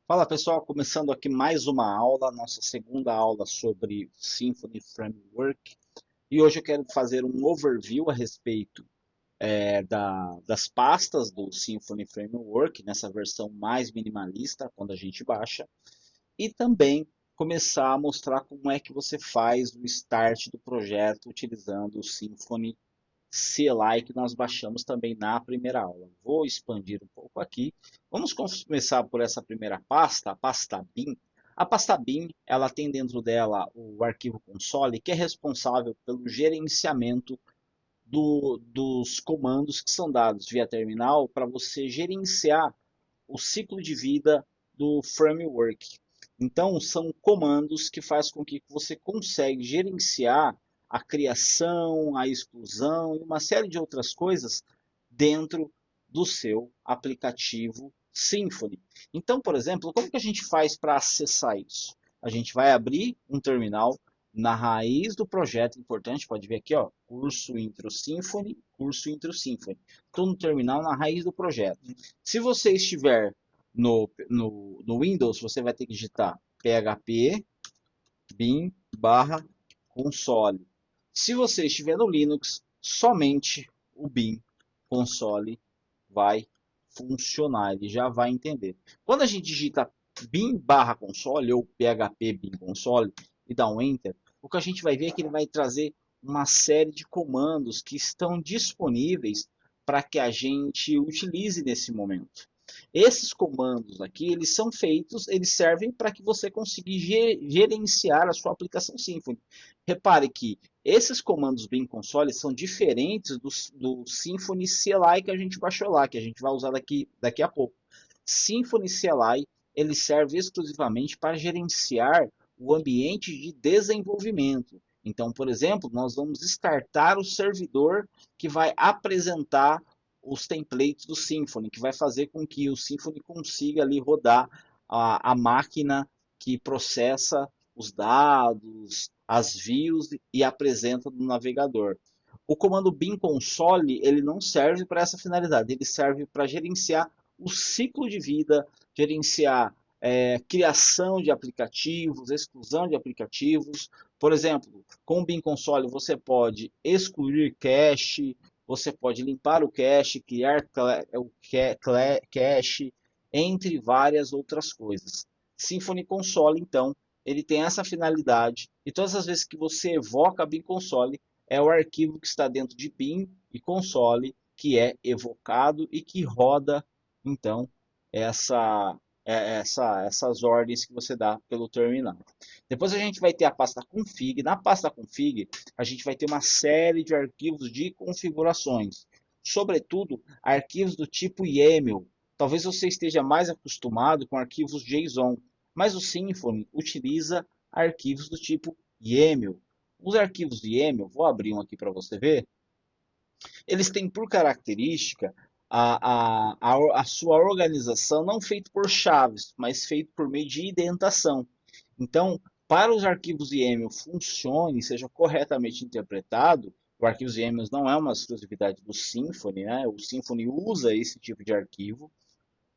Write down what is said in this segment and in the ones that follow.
Fala pessoal, começando aqui mais uma aula, nossa segunda aula sobre Symfony Framework. E hoje eu quero fazer um overview a respeito das pastas do Symfony Framework, nessa versão mais minimalista, quando a gente baixa. E também começar a mostrar como é que você faz o start do projeto utilizando o Symfony CLI que nós baixamos também na primeira aula. Vou expandir um pouco aqui. Vamos começar por essa primeira pasta, a pasta bin. A pasta bin, ela tem dentro dela o arquivo console, que é responsável pelo gerenciamento dos comandos que são dados via terminal para você gerenciar o ciclo de vida do framework. Então, são comandos que fazem com que você consiga gerenciar a criação, a exclusão e uma série de outras coisas dentro do seu aplicativo Symfony. Então, por exemplo, como que a gente faz para acessar isso? A gente vai abrir um terminal na raiz do projeto, importante, pode ver aqui, ó, curso intro Symfony, curso intro Symfony. Estou no terminal na raiz do projeto. Se você estiver no Windows, você vai ter que digitar php bin barra console. Se você estiver no Linux, somente o bin console vai funcionar, ele já vai entender. Quando a gente digita bin barra console ou php bin console e dá um enter, o que a gente vai ver é que ele vai trazer uma série de comandos que estão disponíveis para que a gente utilize nesse momento. Esses comandos aqui, eles são feitos, eles servem para que você consiga gerenciar a sua aplicação Symfony. Repare que esses comandos bin console são diferentes do Symfony CLI que a gente baixou lá, que a gente vai usar daqui a pouco. Symfony CLI ele serve exclusivamente para gerenciar o ambiente de desenvolvimento. Então, por exemplo, nós vamos startar o servidor que vai apresentar os templates do Symfony, que vai fazer com que o Symfony consiga ali rodar a máquina que processa os dados, as views e apresenta no navegador. O comando bin console ele não serve para essa finalidade, ele serve para gerenciar o ciclo de vida, gerenciar criação de aplicativos, exclusão de aplicativos. Por exemplo, com o bin console você pode excluir cache, você pode limpar o cache, criar o cache, entre várias outras coisas. Symfony Console, então, ele tem essa finalidade e todas as vezes que você evoca bin console, é o arquivo que está dentro de bin e console que é evocado e que roda, então, essas ordens que você dá pelo terminal. Depois a gente vai ter a pasta config. Na pasta config, a gente vai ter uma série de arquivos de configurações, sobretudo arquivos do tipo YAML. Talvez você esteja mais acostumado com arquivos JSON, mas o Symfony utiliza arquivos do tipo YAML. Os arquivos de YAML, vou abrir um aqui para você ver, eles têm por característica a sua organização não feita por chaves, mas feito por meio de indentação. Então, para os arquivos YAML funcione, seja corretamente interpretado, o arquivo YAML não é uma exclusividade do Symfony, né? O Symfony usa esse tipo de arquivo,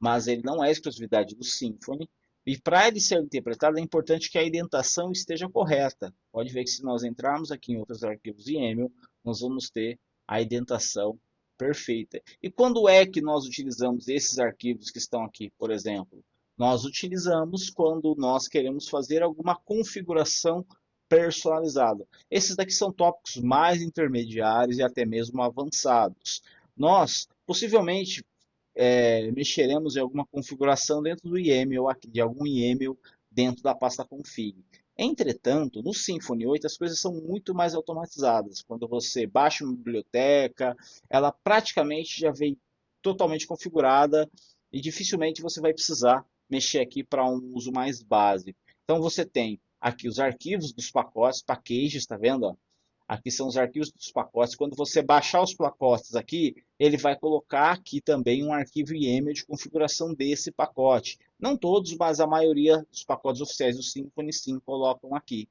mas ele não é exclusividade do Symfony. E para ele ser interpretado, é importante que a indentação esteja correta. Pode ver que se nós entrarmos aqui em outros arquivos YAML, nós vamos ter a indentação perfeita. E quando é que nós utilizamos esses arquivos que estão aqui, por exemplo? Nós utilizamos quando nós queremos fazer alguma configuração personalizada. Esses daqui são tópicos mais intermediários e até mesmo avançados. Nós possivelmente mexeremos em alguma configuração dentro do YAML, de algum YAML dentro da pasta config. Entretanto, no Symfony 8 as coisas são muito mais automatizadas. Quando você baixa uma biblioteca, ela praticamente já vem totalmente configurada e dificilmente você vai precisar mexer aqui para um uso mais básico. Então você tem aqui os arquivos dos pacotes, packages, está vendo? Aqui são os arquivos dos pacotes. Quando você baixar os pacotes aqui, ele vai colocar aqui também um arquivo YAML de configuração desse pacote. Não todos, mas a maioria dos pacotes oficiais do Symfony sim colocam aqui.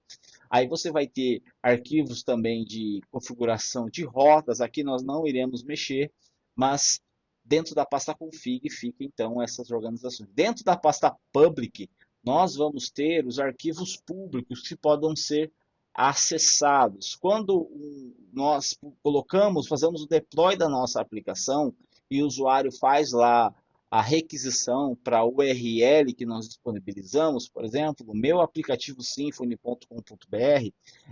Aí você vai ter arquivos também de configuração de rotas. Aqui nós não iremos mexer, mas Dentro da pasta config fica então essas organizações. Dentro da pasta public, nós vamos ter os arquivos públicos que podem ser acessados. Quando nós colocamos, fazemos o deploy da nossa aplicação e o usuário faz lá a requisição para a URL que nós disponibilizamos, por exemplo, o meu aplicativo symfony.com.br,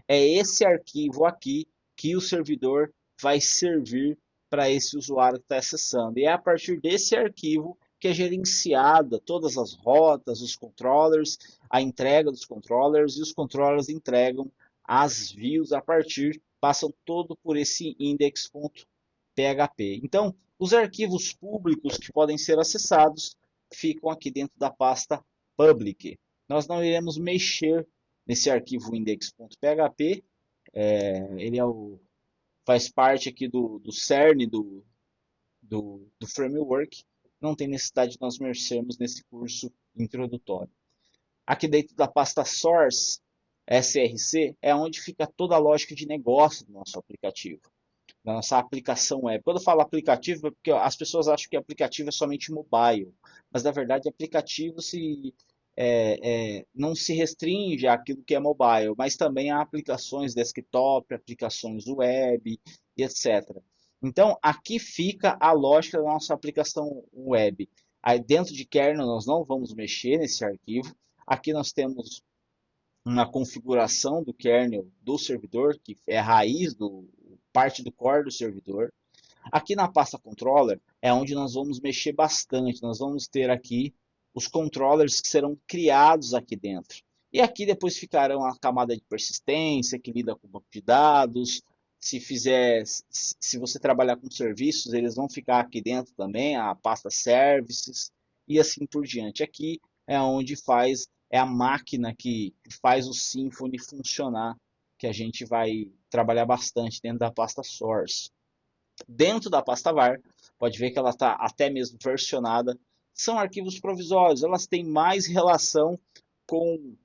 é esse arquivo aqui que o servidor vai servir para esse usuário que está acessando. E é a partir desse arquivo que é gerenciada todas as rotas, os controllers, a entrega dos controllers, e os controllers entregam as views a partir, passam todo por esse index.php. Então, os arquivos públicos que podem ser acessados ficam aqui dentro da pasta public. Nós não iremos mexer nesse arquivo index.php, ele faz parte aqui do cerne do framework, não tem necessidade de nós mexermos nesse curso introdutório. Aqui dentro da pasta source, SRC, é onde fica toda a lógica de negócio do nosso aplicativo, da nossa aplicação web. Quando eu falo aplicativo, é porque as pessoas acham que aplicativo é somente mobile, mas na verdade aplicativo não se restringe àquilo que é mobile, mas também a aplicações desktop, aplicações web e etc. Então, aqui fica a lógica da nossa aplicação web. Aí dentro de kernel nós não vamos mexer nesse arquivo. Aqui nós temos uma configuração do kernel do servidor, que é a raiz, parte do core do servidor. Aqui na pasta controller é onde nós vamos mexer bastante. Nós vamos ter aqui os controllers que serão criados aqui dentro. E aqui depois ficarão a camada de persistência, que lida com o banco de dados. Se você trabalhar com serviços, eles vão ficar aqui dentro também, a pasta services e assim por diante. Aqui é onde é a máquina que faz o Symfony funcionar, que a gente vai trabalhar bastante dentro da pasta source. Dentro da pasta var, pode ver que ela está até mesmo versionada, são arquivos provisórios, elas têm mais relação com,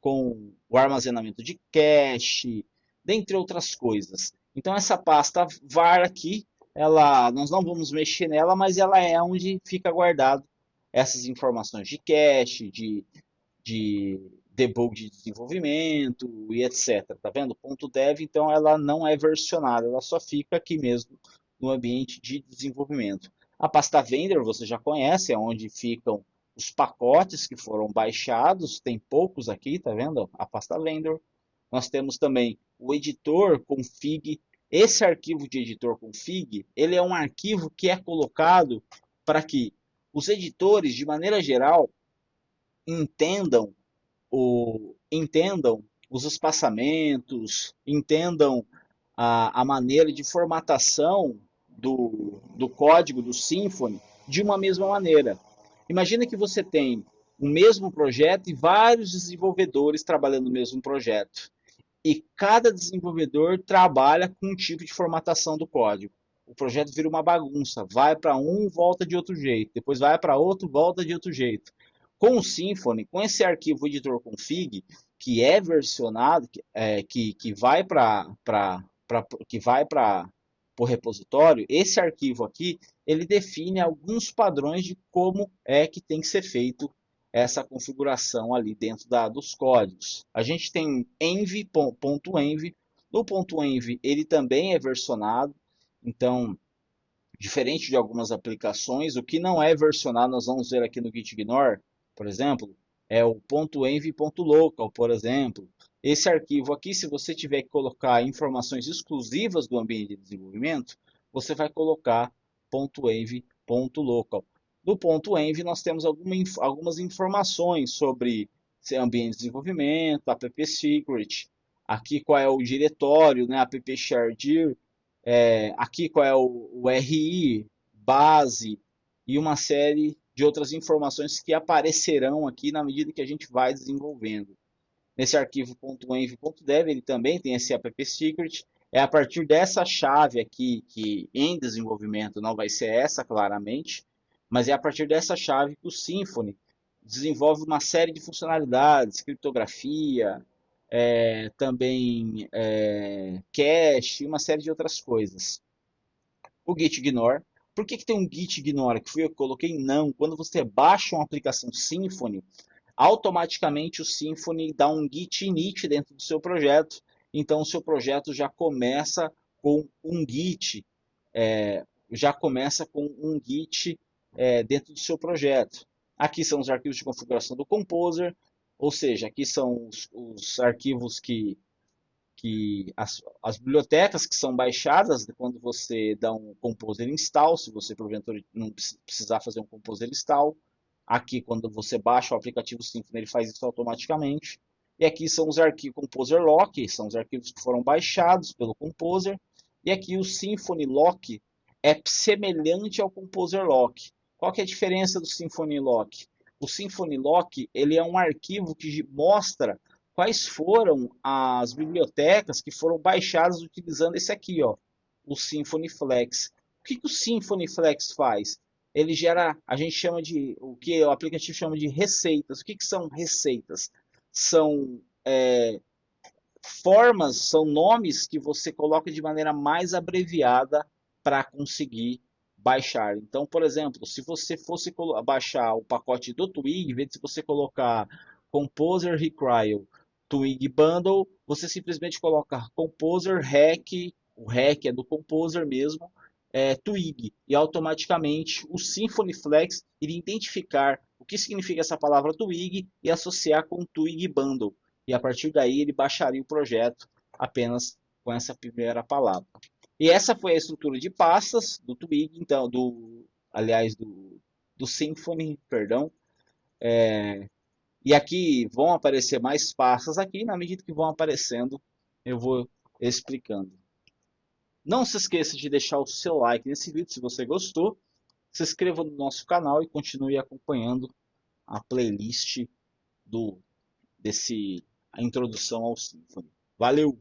com o armazenamento de cache, dentre outras coisas. Então essa pasta var aqui, nós não vamos mexer nela, mas ela é onde fica guardado essas informações de cache, de debug de desenvolvimento e etc. Tá vendo? .dev, então ela não é versionada, ela só fica aqui mesmo no ambiente de desenvolvimento. A pasta vendor você já conhece, é onde ficam os pacotes que foram baixados, tem poucos aqui, tá vendo? A pasta vendor. Nós temos também o editor config. Esse arquivo de editor config, ele é um arquivo que é colocado para que os editores, de maneira geral, entendam os espaçamentos, entendam a maneira de formatação do código do Symfony de uma mesma maneira. Imagina que você tem o mesmo projeto e vários desenvolvedores trabalhando no mesmo projeto. E cada desenvolvedor trabalha com um tipo de formatação do código. O projeto vira uma bagunça. Vai para um, volta de outro jeito. Depois vai para outro, volta de outro jeito. Com o Symfony, com esse arquivo editor config, que é versionado, que vai para o repositório, esse arquivo aqui, ele define alguns padrões de como é que tem que ser feito essa configuração ali dentro dos códigos. A gente tem env.env. No .env ele também é versionado, então, diferente de algumas aplicações, o que não é versionado, nós vamos ver aqui no gitignore, por exemplo, é o .env.local, por exemplo. Esse arquivo aqui, se você tiver que colocar informações exclusivas do ambiente de desenvolvimento, você vai colocar .env.local. No .env nós temos algumas informações sobre ambiente de desenvolvimento, app secret, aqui qual é o diretório, né, app share dir, aqui qual é o RI, base e uma série de outras informações que aparecerão aqui na medida que a gente vai desenvolvendo. Nesse arquivo .env.dev ele também tem esse app secret. É a partir dessa chave aqui, que em desenvolvimento não vai ser essa claramente, mas é a partir dessa chave que o Symfony desenvolve uma série de funcionalidades, criptografia, também cache e uma série de outras coisas. o git ignore. Por que tem um git ignore? Que fui eu que coloquei? Não. Quando você baixa uma aplicação Symfony, automaticamente o Symfony dá um git init dentro do seu projeto. Então o seu projeto já começa com um git, dentro do seu projeto. Aqui são os arquivos de configuração do Composer, ou seja, aqui são os arquivos que as bibliotecas que são baixadas quando você dá um Composer install, se você porventura não precisar fazer um Composer install. Aqui, quando você baixa o aplicativo Symfony, ele faz isso automaticamente. E aqui são os arquivos Composer Lock, são os arquivos que foram baixados pelo Composer. E aqui o Symfony Lock é semelhante ao Composer Lock. Qual que é a diferença do Symfony Lock? O Symfony Lock ele é um arquivo que mostra quais foram as bibliotecas que foram baixadas utilizando esse aqui, ó, o Symfony Flex. O que o Symfony Flex faz? Ele gera, a gente chama de, o que o aplicativo chama de receitas. O que são receitas? São formas, são nomes que você coloca de maneira mais abreviada para conseguir baixar. Então, por exemplo, se você fosse baixar o pacote do Twig, em vez de você colocar Composer Require Twig Bundle, você simplesmente coloca Composer Hack, o Hack é do Composer mesmo, Twig, e automaticamente o Symfony Flex iria identificar o que significa essa palavra Twig e associar com Twig Bundle. E a partir daí ele baixaria o projeto apenas com essa primeira palavra. E essa foi a estrutura de pastas do Twig, então, do Symfony, perdão. E aqui vão aparecer mais pastas aqui, na medida que vão aparecendo, eu vou explicando. Não se esqueça de deixar o seu like nesse vídeo se você gostou. Se inscreva no nosso canal e continue acompanhando a playlist a introdução ao Symfony. Valeu!